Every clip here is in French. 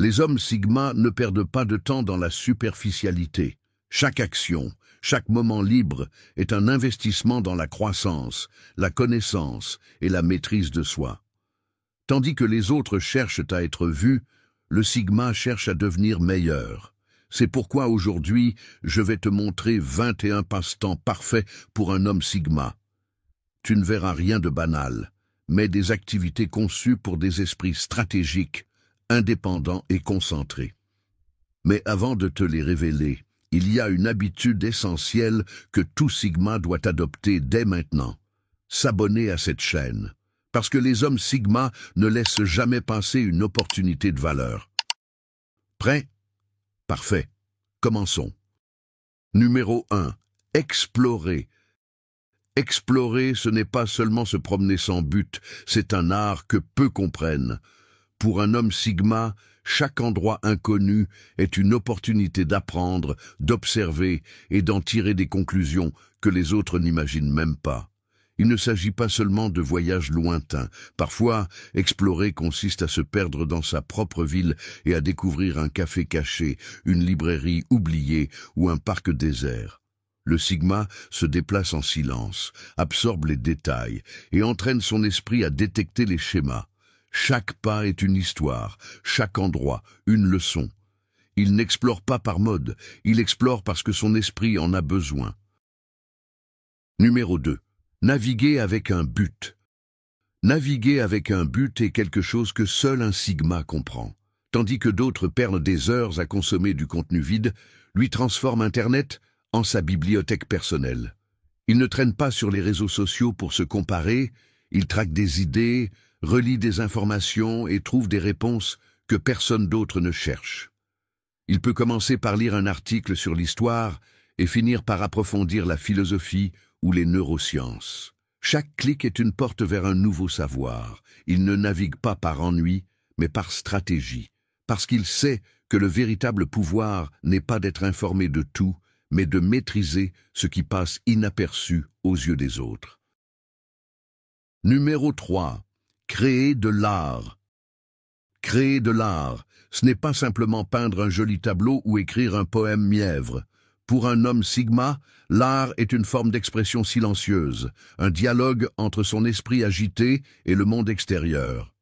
Les hommes sigma ne perdent pas de temps dans la superficialité. Chaque action, chaque moment libre est un investissement dans la croissance, la connaissance et la maîtrise de soi. Tandis que les autres cherchent à être vus, le sigma cherche à devenir meilleur. C'est pourquoi aujourd'hui, je vais te montrer 21 passe-temps parfaits pour un homme sigma. Tu ne verras rien de banal, mais des activités conçues pour des esprits stratégiques, indépendants et concentrés. Mais avant de te les révéler, il y a une habitude essentielle que tout sigma doit adopter dès maintenant. S'abonner à cette chaîne. Parce que les hommes sigma ne laissent jamais passer une opportunité de valeur. Prêt? Parfait. Commençons. Numéro 1. Explorer. Explorer, ce n'est pas seulement se promener sans but, c'est un art que peu comprennent. Pour un homme sigma, chaque endroit inconnu est une opportunité d'apprendre, d'observer et d'en tirer des conclusions que les autres n'imaginent même pas. Il ne s'agit pas seulement de voyages lointains. Parfois, explorer consiste à se perdre dans sa propre ville et à découvrir un café caché, une librairie oubliée ou un parc désert. Le sigma se déplace en silence, absorbe les détails et entraîne son esprit à détecter les schémas. Chaque pas est une histoire, chaque endroit, une leçon. Il n'explore pas par mode, il explore parce que son esprit en a besoin. Numéro 2. Naviguer avec un but. Naviguer avec un but est quelque chose que seul un sigma comprend. Tandis que d'autres perdent des heures à consommer du contenu vide, lui transforme Internet en sa bibliothèque personnelle. Il ne traîne pas sur les réseaux sociaux pour se comparer, il traque des idées, relie des informations et trouve des réponses que personne d'autre ne cherche. Il peut commencer par lire un article sur l'histoire et finir par approfondir la philosophie ou les neurosciences. Chaque clic est une porte vers un nouveau savoir. Il ne navigue pas par ennui, mais par stratégie, parce qu'il sait que le véritable pouvoir n'est pas d'être informé de tout, mais de maîtriser ce qui passe inaperçu aux yeux des autres. Numéro 3. Créer de l'art. Créer de l'art, ce n'est pas simplement peindre un joli tableau ou écrire un poème mièvre. Pour un homme sigma, l'art est une forme d'expression silencieuse, un dialogue entre son esprit agité et le monde extérieur.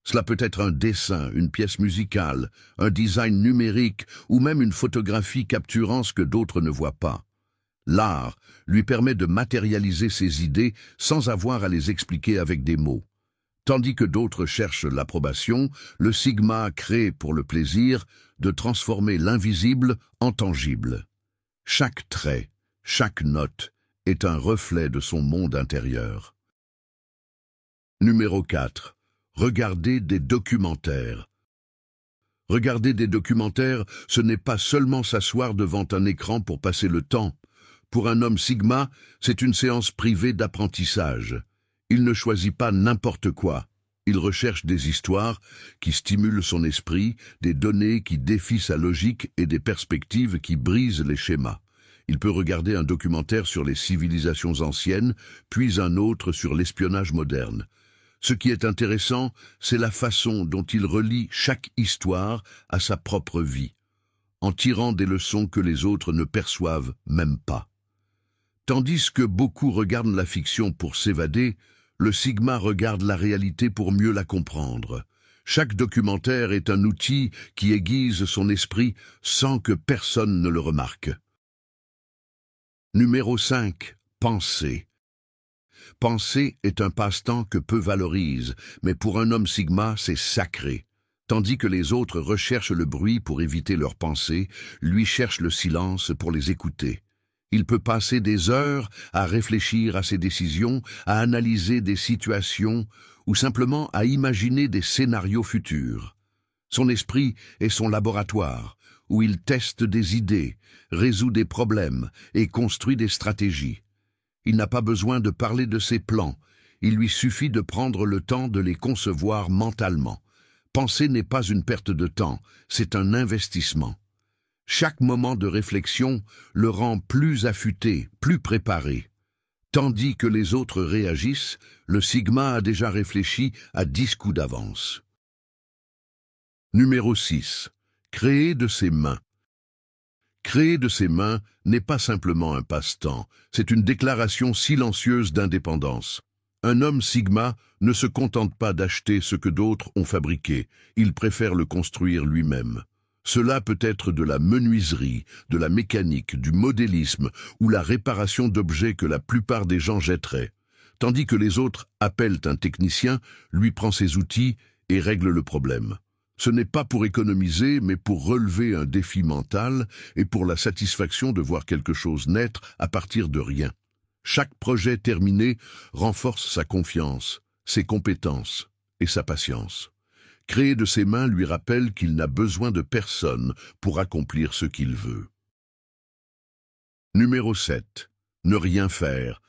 Cela peut être un dessin, une pièce musicale, un design numérique ou même une photographie capturant ce que d'autres ne voient pas. L'art lui permet de matérialiser ses idées sans avoir à les expliquer avec des mots. Tandis que d'autres cherchent l'approbation, le sigma crée pour le plaisir de transformer l'invisible en tangible. Chaque trait, chaque note est un reflet de son monde intérieur. Numéro 4. Regarder des documentaires. Regarder des documentaires, ce n'est pas seulement s'asseoir devant un écran pour passer le temps. Pour un homme sigma, c'est une séance privée d'apprentissage. Il ne choisit pas n'importe quoi. Il recherche des histoires qui stimulent son esprit, des données qui défient sa logique et des perspectives qui brisent les schémas. Il peut regarder un documentaire sur les civilisations anciennes, puis un autre sur l'espionnage moderne. Ce qui est intéressant, c'est la façon dont il relie chaque histoire à sa propre vie, en tirant des leçons que les autres ne perçoivent même pas. Tandis que beaucoup regardent la fiction pour s'évader, le sigma regarde la réalité pour mieux la comprendre. Chaque documentaire est un outil qui aiguise son esprit sans que personne ne le remarque. Numéro 5. Penser. Penser est un passe-temps que peu valorisent, mais pour un homme sigma, c'est sacré. Tandis que les autres recherchent le bruit pour éviter leurs pensées, lui cherche le silence pour les écouter. Il peut passer des heures à réfléchir à ses décisions, à analyser des situations ou simplement à imaginer des scénarios futurs. Son esprit est son laboratoire, où il teste des idées, résout des problèmes et construit des stratégies. Il n'a pas besoin de parler de ses plans, il lui suffit de prendre le temps de les concevoir mentalement. Penser n'est pas une perte de temps, c'est un investissement. Chaque moment de réflexion le rend plus affûté, plus préparé. Tandis que les autres réagissent, le sigma a déjà réfléchi à 10 coups d'avance. Numéro 6. Créer de ses mains. Créer de ses mains n'est pas simplement un passe-temps, c'est une déclaration silencieuse d'indépendance. Un homme Sigma ne se contente pas d'acheter ce que d'autres ont fabriqué, il préfère le construire lui-même. Cela peut être de la menuiserie, de la mécanique, du modélisme ou la réparation d'objets que la plupart des gens jetteraient. Tandis que les autres appellent un technicien, lui prend ses outils et règle le problème. Ce n'est pas pour économiser, mais pour relever un défi mental et pour la satisfaction de voir quelque chose naître à partir de rien. Chaque projet terminé renforce sa confiance, ses compétences et sa patience. Créer de ses mains lui rappelle qu'il n'a besoin de personne pour accomplir ce qu'il veut. Numéro 7. Ne rien faire.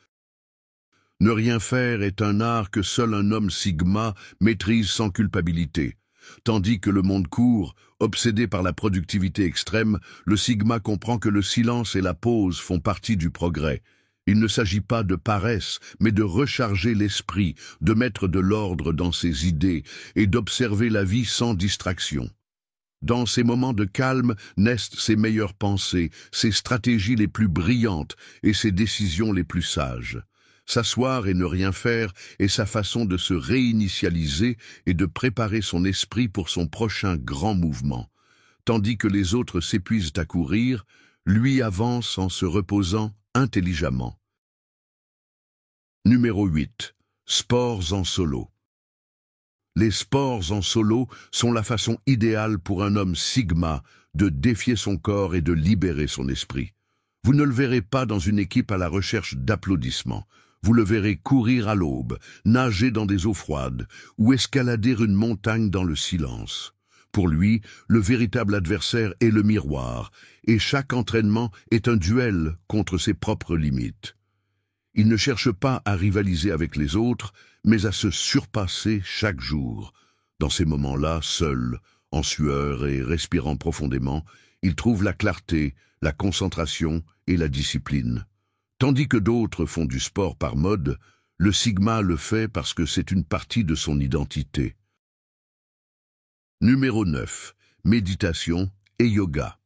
Ne rien faire est un art que seul un homme Sigma maîtrise sans culpabilité. Tandis que le monde court, obsédé par la productivité extrême, le Sigma comprend que le silence et la pause font partie du progrès. Il ne s'agit pas de paresse, mais de recharger l'esprit, de mettre de l'ordre dans ses idées et d'observer la vie sans distraction. Dans ces moments de calme naissent ses meilleures pensées, ses stratégies les plus brillantes et ses décisions les plus sages. S'asseoir et ne rien faire est sa façon de se réinitialiser et de préparer son esprit pour son prochain grand mouvement. Tandis que les autres s'épuisent à courir, lui avance en se reposant intelligemment. Numéro 8. Sports en solo. Les sports en solo sont la façon idéale pour un homme Sigma de défier son corps et de libérer son esprit. Vous ne le verrez pas dans une équipe à la recherche d'applaudissements. Vous le verrez courir à l'aube, nager dans des eaux froides ou escalader une montagne dans le silence. Pour lui, le véritable adversaire est le miroir, et chaque entraînement est un duel contre ses propres limites. Il ne cherche pas à rivaliser avec les autres, mais à se surpasser chaque jour. Dans ces moments-là, seul, en sueur et respirant profondément, il trouve la clarté, la concentration et la discipline. Tandis que d'autres font du sport par mode, le Sigma le fait parce que c'est une partie de son identité. Numéro 9. Méditation et yoga.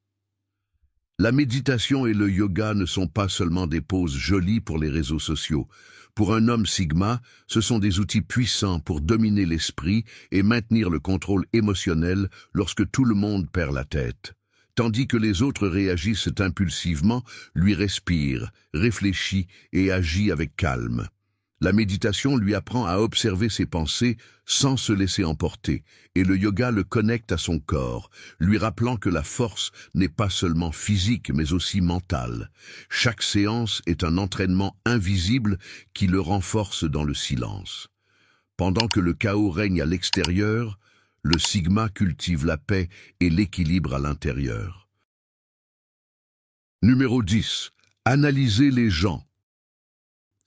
La méditation et le yoga ne sont pas seulement des poses jolies pour les réseaux sociaux. Pour un homme Sigma, ce sont des outils puissants pour dominer l'esprit et maintenir le contrôle émotionnel lorsque tout le monde perd la tête. Tandis que les autres réagissent impulsivement, lui respire, réfléchit et agit avec calme. La méditation lui apprend à observer ses pensées sans se laisser emporter, et le yoga le connecte à son corps, lui rappelant que la force n'est pas seulement physique mais aussi mentale. Chaque séance est un entraînement invisible qui le renforce dans le silence. Pendant que le chaos règne à l'extérieur, le Sigma cultive la paix et l'équilibre à l'intérieur. Numéro 10. Analyser les gens.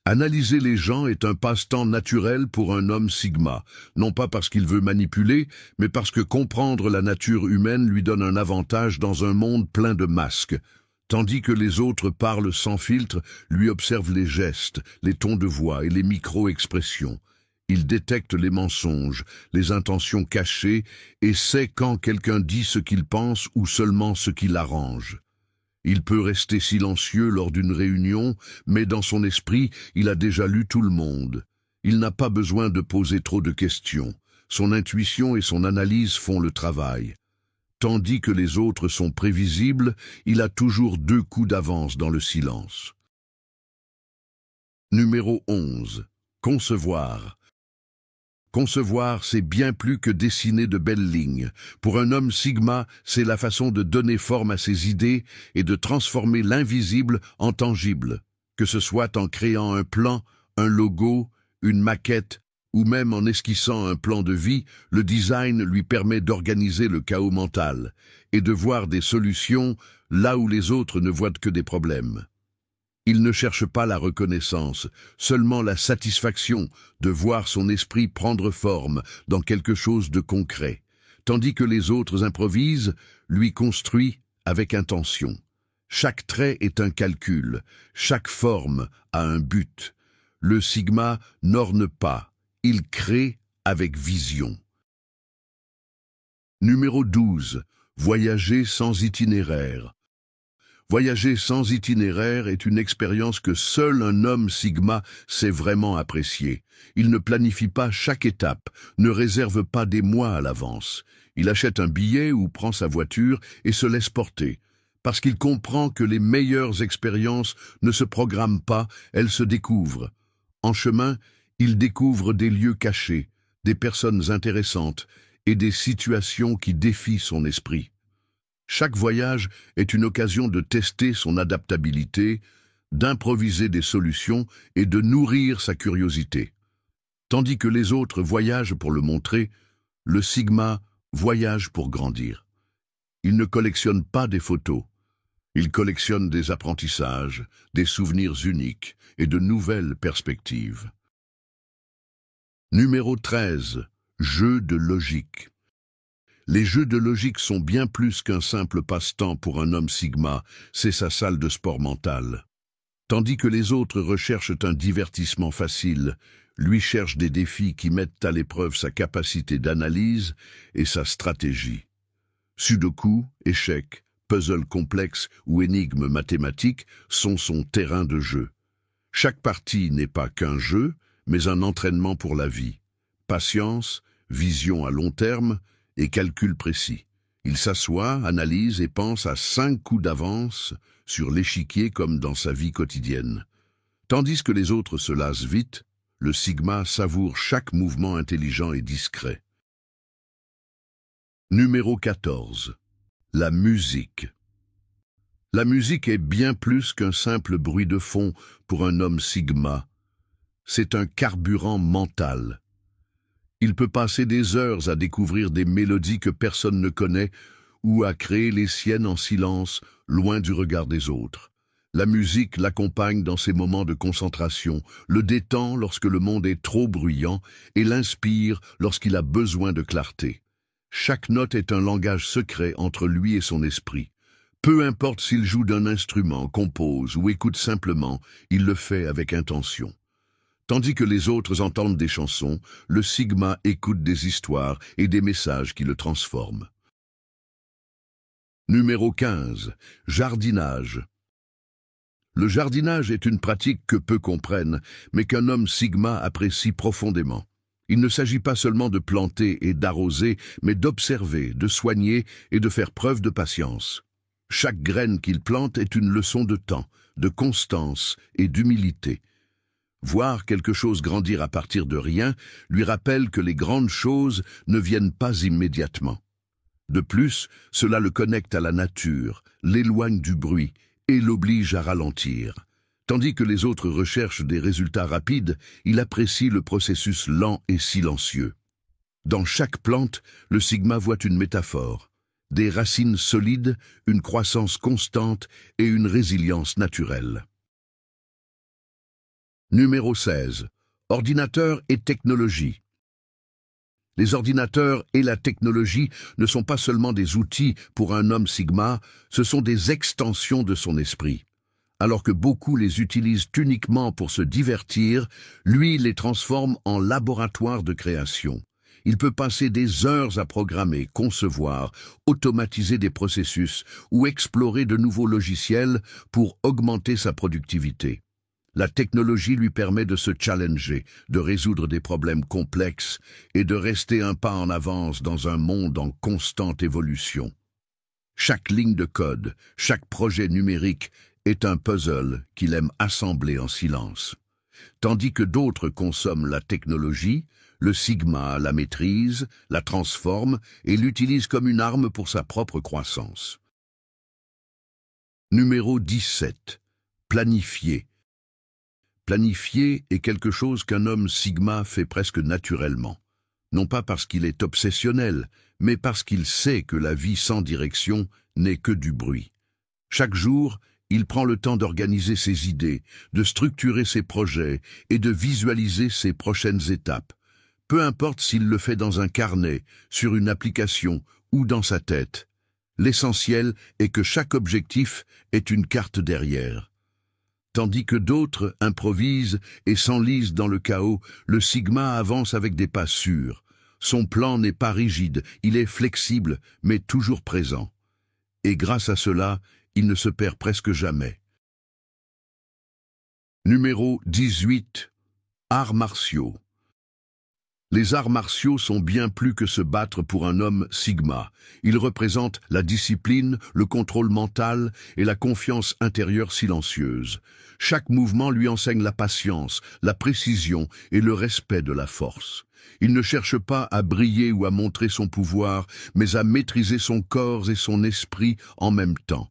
Analyser les gens est un passe-temps naturel pour un homme Sigma, non pas parce qu'il veut manipuler, mais parce que comprendre la nature humaine lui donne un avantage dans un monde plein de masques. Tandis que les autres parlent sans filtre, lui observe les gestes, les tons de voix et les micro-expressions. Il détecte les mensonges, les intentions cachées et sait quand quelqu'un dit ce qu'il pense ou seulement ce qui l'arrange. Il peut rester silencieux lors d'une réunion, mais dans son esprit, il a déjà lu tout le monde. Il n'a pas besoin de poser trop de questions. Son intuition et son analyse font le travail. Tandis que les autres sont prévisibles, il a toujours 2 coups d'avance dans le silence. Numéro 11. Concevoir. Concevoir, c'est bien plus que dessiner de belles lignes. Pour un homme Sigma, c'est la façon de donner forme à ses idées et de transformer l'invisible en tangible, que ce soit en créant un plan, un logo, une maquette, ou même en esquissant un plan de vie. Le design lui permet d'organiser le chaos mental et de voir des solutions là où les autres ne voient que des problèmes. Il ne cherche pas la reconnaissance, seulement la satisfaction de voir son esprit prendre forme dans quelque chose de concret, tandis que les autres improvisent, lui construit avec intention. Chaque trait est un calcul, chaque forme a un but. Le Sigma n'orne pas, il crée avec vision. Numéro 12. Voyager sans itinéraire. Voyager sans itinéraire est une expérience que seul un homme Sigma sait vraiment apprécier. Il ne planifie pas chaque étape, ne réserve pas des mois à l'avance. Il achète un billet ou prend sa voiture et se laisse porter. Parce qu'il comprend que les meilleures expériences ne se programment pas, elles se découvrent. En chemin, il découvre des lieux cachés, des personnes intéressantes et des situations qui défient son esprit. Chaque voyage est une occasion de tester son adaptabilité, d'improviser des solutions et de nourrir sa curiosité. Tandis que les autres voyagent pour le montrer, le Sigma voyage pour grandir. Il ne collectionne pas des photos. Il collectionne des apprentissages, des souvenirs uniques et de nouvelles perspectives. Numéro 13. Jeux de logique. Les jeux de logique sont bien plus qu'un simple passe-temps pour un homme Sigma, c'est sa salle de sport mental. Tandis que les autres recherchent un divertissement facile, lui cherche des défis qui mettent à l'épreuve sa capacité d'analyse et sa stratégie. Sudoku, échecs, puzzles complexes ou énigmes mathématiques sont son terrain de jeu. Chaque partie n'est pas qu'un jeu, mais un entraînement pour la vie. Patience, vision à long terme et calcul précis. Il s'assoit, analyse et pense à 5 coups d'avance sur l'échiquier comme dans sa vie quotidienne. Tandis que les autres se lassent vite, le Sigma savoure chaque mouvement intelligent et discret. Numéro 14. La musique. La musique est bien plus qu'un simple bruit de fond pour un homme Sigma. C'est un carburant mental. Il peut passer des heures à découvrir des mélodies que personne ne connaît ou à créer les siennes en silence, loin du regard des autres. La musique l'accompagne dans ses moments de concentration, le détend lorsque le monde est trop bruyant et l'inspire lorsqu'il a besoin de clarté. Chaque note est un langage secret entre lui et son esprit. Peu importe s'il joue d'un instrument, compose ou écoute simplement, il le fait avec intention. Tandis que les autres entendent des chansons, le Sigma écoute des histoires et des messages qui le transforment. Numéro 15. Jardinage. Le jardinage est une pratique que peu comprennent, mais qu'un homme Sigma apprécie profondément. Il ne s'agit pas seulement de planter et d'arroser, mais d'observer, de soigner et de faire preuve de patience. Chaque graine qu'il plante est une leçon de temps, de constance et d'humilité. Voir quelque chose grandir à partir de rien lui rappelle que les grandes choses ne viennent pas immédiatement. De plus, cela le connecte à la nature, l'éloigne du bruit et l'oblige à ralentir. Tandis que les autres recherchent des résultats rapides, il apprécie le processus lent et silencieux. Dans chaque plante, le Sigma voit une métaphore. Des racines solides, une croissance constante et une résilience naturelle. Numéro 16. Ordinateurs et technologie. Les ordinateurs et la technologie ne sont pas seulement des outils pour un homme Sigma, ce sont des extensions de son esprit. Alors que beaucoup les utilisent uniquement pour se divertir, lui les transforme en laboratoire de création. Il peut passer des heures à programmer, concevoir, automatiser des processus ou explorer de nouveaux logiciels pour augmenter sa productivité. La technologie lui permet de se challenger, de résoudre des problèmes complexes et de rester un pas en avance dans un monde en constante évolution. Chaque ligne de code, chaque projet numérique est un puzzle qu'il aime assembler en silence. Tandis que d'autres consomment la technologie, le Sigma la maîtrise, la transforme et l'utilise comme une arme pour sa propre croissance. Numéro 17. Planifier. Planifier est quelque chose qu'un homme Sigma fait presque naturellement. Non pas parce qu'il est obsessionnel, mais parce qu'il sait que la vie sans direction n'est que du bruit. Chaque jour, il prend le temps d'organiser ses idées, de structurer ses projets et de visualiser ses prochaines étapes. Peu importe s'il le fait dans un carnet, sur une application ou dans sa tête. L'essentiel est que chaque objectif ait une carte derrière. Tandis que d'autres improvisent et s'enlisent dans le chaos, le Sigma avance avec des pas sûrs. Son plan n'est pas rigide, il est flexible, mais toujours présent. Et grâce à cela, il ne se perd presque jamais. Numéro 18. Arts martiaux. Les arts martiaux sont bien plus que se battre pour un homme Sigma. Ils représentent la discipline, le contrôle mental et la confiance intérieure silencieuse. Chaque mouvement lui enseigne la patience, la précision et le respect de la force. Il ne cherche pas à briller ou à montrer son pouvoir, mais à maîtriser son corps et son esprit en même temps.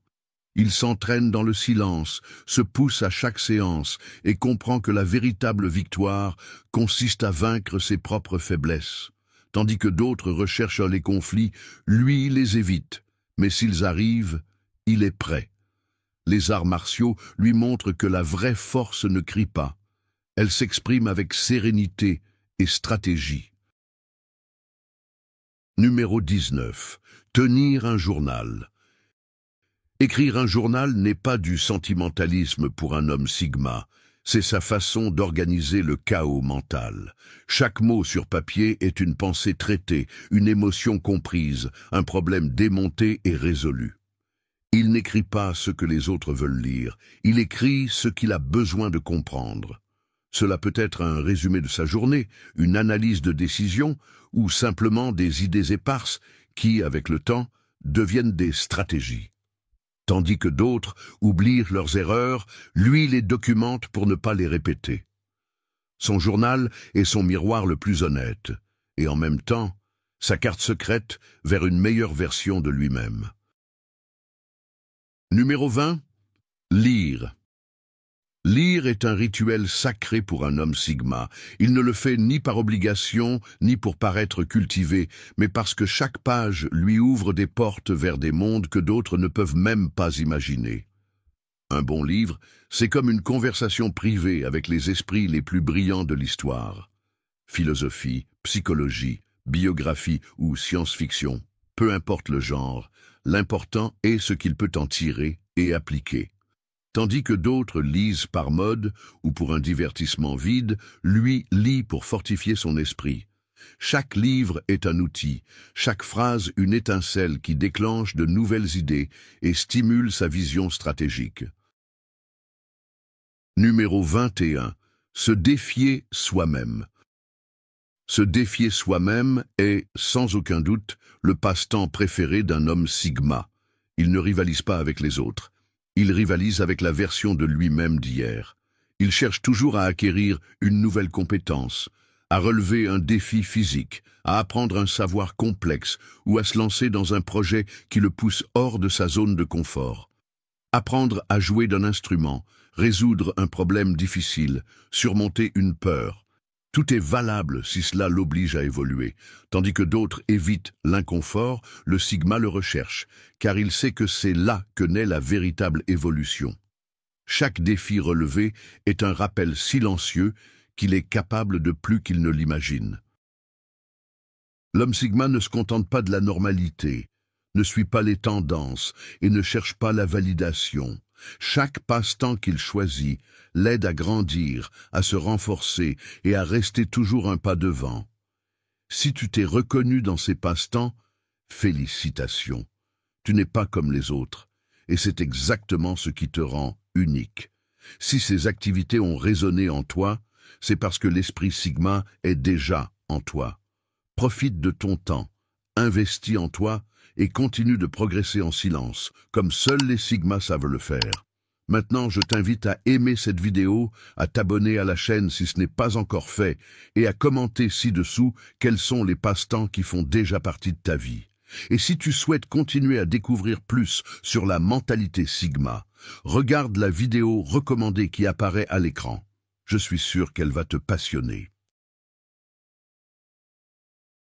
Il s'entraîne dans le silence, se pousse à chaque séance et comprend que la véritable victoire consiste à vaincre ses propres faiblesses. Tandis que d'autres recherchent les conflits, lui les évite. Mais s'ils arrivent, il est prêt. Les arts martiaux lui montrent que la vraie force ne crie pas. Elle s'exprime avec sérénité et stratégie. Numéro 19. Tenir un journal. Écrire un journal n'est pas du sentimentalisme pour un homme Sigma, c'est sa façon d'organiser le chaos mental. Chaque mot sur papier est une pensée traitée, une émotion comprise, un problème démonté et résolu. Il n'écrit pas ce que les autres veulent lire, il écrit ce qu'il a besoin de comprendre. Cela peut être un résumé de sa journée, une analyse de décision ou simplement des idées éparses qui, avec le temps, deviennent des stratégies. Tandis que d'autres oublient leurs erreurs, lui les documente pour ne pas les répéter. Son journal est son miroir le plus honnête, et en même temps, sa carte secrète vers une meilleure version de lui-même. Numéro 20. Lire. Lire est un rituel sacré pour un homme Sigma. Il ne le fait ni par obligation, ni pour paraître cultivé, mais parce que chaque page lui ouvre des portes vers des mondes que d'autres ne peuvent même pas imaginer. Un bon livre, c'est comme une conversation privée avec les esprits les plus brillants de l'histoire. Philosophie, psychologie, biographie ou science-fiction, peu importe le genre, l'important est ce qu'il peut en tirer et appliquer. Tandis que d'autres lisent par mode ou pour un divertissement vide, lui lit pour fortifier son esprit. Chaque livre est un outil, chaque phrase une étincelle qui déclenche de nouvelles idées et stimule sa vision stratégique. Numéro 21. Se défier soi-même. Se défier soi-même est, sans aucun doute, le passe-temps préféré d'un homme Sigma. Il ne rivalise pas avec les autres. Il rivalise avec la version de lui-même d'hier. Il cherche toujours à acquérir une nouvelle compétence, à relever un défi physique, à apprendre un savoir complexe ou à se lancer dans un projet qui le pousse hors de sa zone de confort. Apprendre à jouer d'un instrument, résoudre un problème difficile, surmonter une peur. Tout est valable si cela l'oblige à évoluer, tandis que d'autres évitent l'inconfort, le Sigma le recherche, car il sait que c'est là que naît la véritable évolution. Chaque défi relevé est un rappel silencieux qu'il est capable de plus qu'il ne l'imagine. L'homme Sigma ne se contente pas de la normalité, ne suit pas les tendances et ne cherche pas la validation. Chaque passe-temps qu'il choisit l'aide à grandir, à se renforcer et à rester toujours un pas devant. Si tu t'es reconnu dans ces passe-temps, félicitations. Tu n'es pas comme les autres, et c'est exactement ce qui te rend unique. Si ces activités ont résonné en toi, c'est parce que l'esprit Sigma est déjà en toi. Profite de ton temps, investis en toi et continue de progresser en silence, comme seuls les Sigmas savent le faire. Maintenant, je t'invite à aimer cette vidéo, à t'abonner à la chaîne si ce n'est pas encore fait, et à commenter ci-dessous quels sont les passe-temps qui font déjà partie de ta vie. Et si tu souhaites continuer à découvrir plus sur la mentalité Sigma, regarde la vidéo recommandée qui apparaît à l'écran. Je suis sûr qu'elle va te passionner.